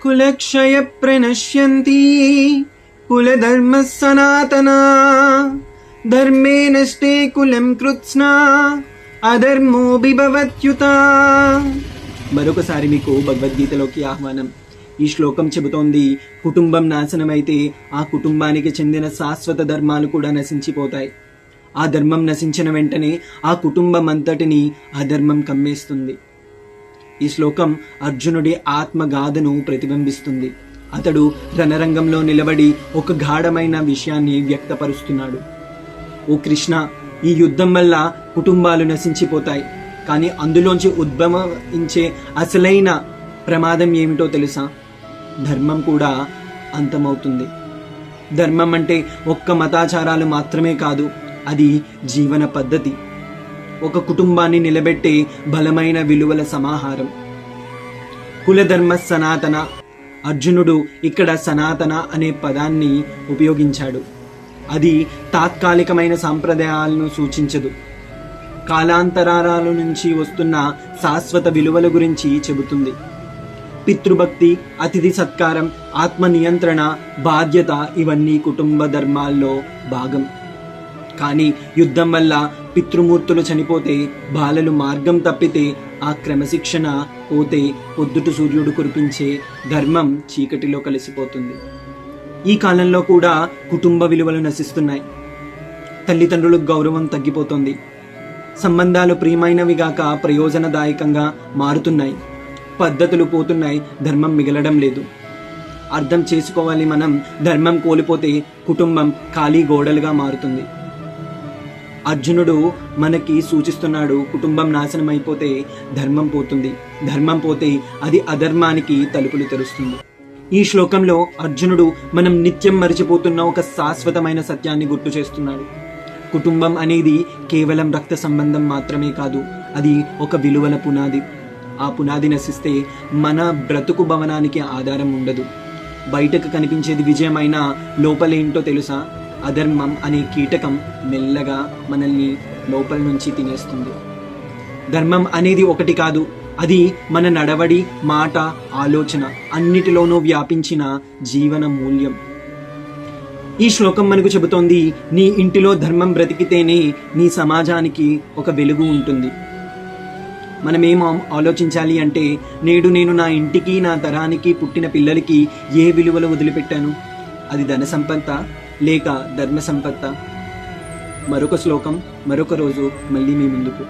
కులక్షయ ప్రణశ్యంతి కులధర్మ సనాతనా ధర్మే నష్టే కులం కృత్స్నా అధర్మో బిభవత్యుత. మరొకసారి మీకు భగవద్గీతలోకి ఆహ్వానం. ఈ శ్లోకం చెబుతోంది, కుటుంబం నాశనమైతే ఆ కుటుంబానికి చెందిన శాశ్వత ధర్మాలు కూడా నశించిపోతాయి. ఆ ధర్మం నశించిన వెంటనే ఆ కుటుంబం అంతటిని అధర్మం కమ్మేస్తుంది. ఈ శ్లోకం అర్జునుడి ఆత్మగాథను ప్రతిబింబిస్తుంది. అతడు రణరంగంలో నిలబడి ఒక గాఢమైన విషయాన్ని వ్యక్తపరుస్తున్నాడు. ఓ కృష్ణ, ఈ యుద్ధం వల్ల కుటుంబాలు నశించిపోతాయి, కానీ అందులోంచి ఉద్భవించే అసలైన ప్రమాదం ఏమిటో తెలుసా? ధర్మం కూడా అంతమవుతుంది. ధర్మం అంటే ఒక్క మతాచారాలు మాత్రమే కాదు, అది జీవన పద్ధతి, ఒక కుటుంబాన్ని నిలబెట్టే బలమైన విలువల సమాహారం. కులధర్మ సనాతన. అర్జునుడు ఇక్కడ సనాతన అనే పదాన్ని ఉపయోగించాడు. అది తాత్కాలికమైన సాంప్రదాయాలను సూచించదు, కాలాంతరాల నుంచి వస్తున్న శాశ్వత విలువల గురించి చెబుతుంది. పితృభక్తి, అతిథి సత్కారం, ఆత్మ నియంత్రణ, బాధ్యత ఇవన్నీ కుటుంబ ధర్మాల్లో భాగం. కానీ యుద్ధం వల్ల పితృమూర్తులు చనిపోతే, బాలలు మార్గం తప్పితే, ఆ క్రమశిక్షణ పోతే పొద్దుట సూర్యుడు కురిపించే ధర్మం చీకటిలో కలిసిపోతుంది. ఈ కాలంలో కూడా కుటుంబ విలువలు నశిస్తున్నాయి. తల్లిదండ్రులకు గౌరవం తగ్గిపోతుంది. సంబంధాలు ప్రియమైనవిగాక ప్రయోజనదాయకంగా మారుతున్నాయి. పద్ధతులు పోతున్నాయి, ధర్మం మిగలడం లేదు. అర్థం చేసుకోవాలి, మనం ధర్మం కోల్పోతే కుటుంబం ఖాళీ గోడలుగా మారుతుంది. అర్జునుడు మనకి సూచిస్తున్నాడు, కుటుంబం నాశనం అయిపోతే ధర్మం పోతుంది, ధర్మం పోతే అది అధర్మానికి తలుపులు తెరుస్తుంది. ఈ శ్లోకంలో అర్జునుడు మనం నిత్యం మరిచిపోతున్న ఒక శాశ్వతమైన సత్యాన్ని గుర్తు చేస్తున్నాడు. కుటుంబం అనేది కేవలం రక్త సంబంధం మాత్రమే కాదు, అది ఒక విలువల పునాది. ఆ పునాది నశిస్తే మన బ్రతుకు భవనానికి ఆధారం ఉండదు. బయటకు కనిపించేది విజయమైన లోపలేంటో తెలుసా? అధర్మం అనే కీటకం మెల్లగా మనల్ని లోపల నుంచి తినేస్తుంది. ధర్మం అనేది ఒకటి కాదు, అది మన నడవడి, మాట, ఆలోచన అన్నిటిలోనూ వ్యాపించిన జీవన మూల్యం. ఈ శ్లోకం మనకు చెబుతోంది, నీ ఇంటిలో ధర్మం బ్రతికితేనే నీ సమాజానికి ఒక వెలుగు ఉంటుంది. మనమేం ఆలోచించాలి అంటే, నేడు నేను నా ఇంటికి, నా తరానికి, పుట్టిన పిల్లలకి ఏ విలువలు వదిలిపెట్టాను? అది ధన సంపద లేక ధర్మ సంపద? మరొక శ్లోకం మరొక రోజు మళ్ళీ మీ ముందుకు.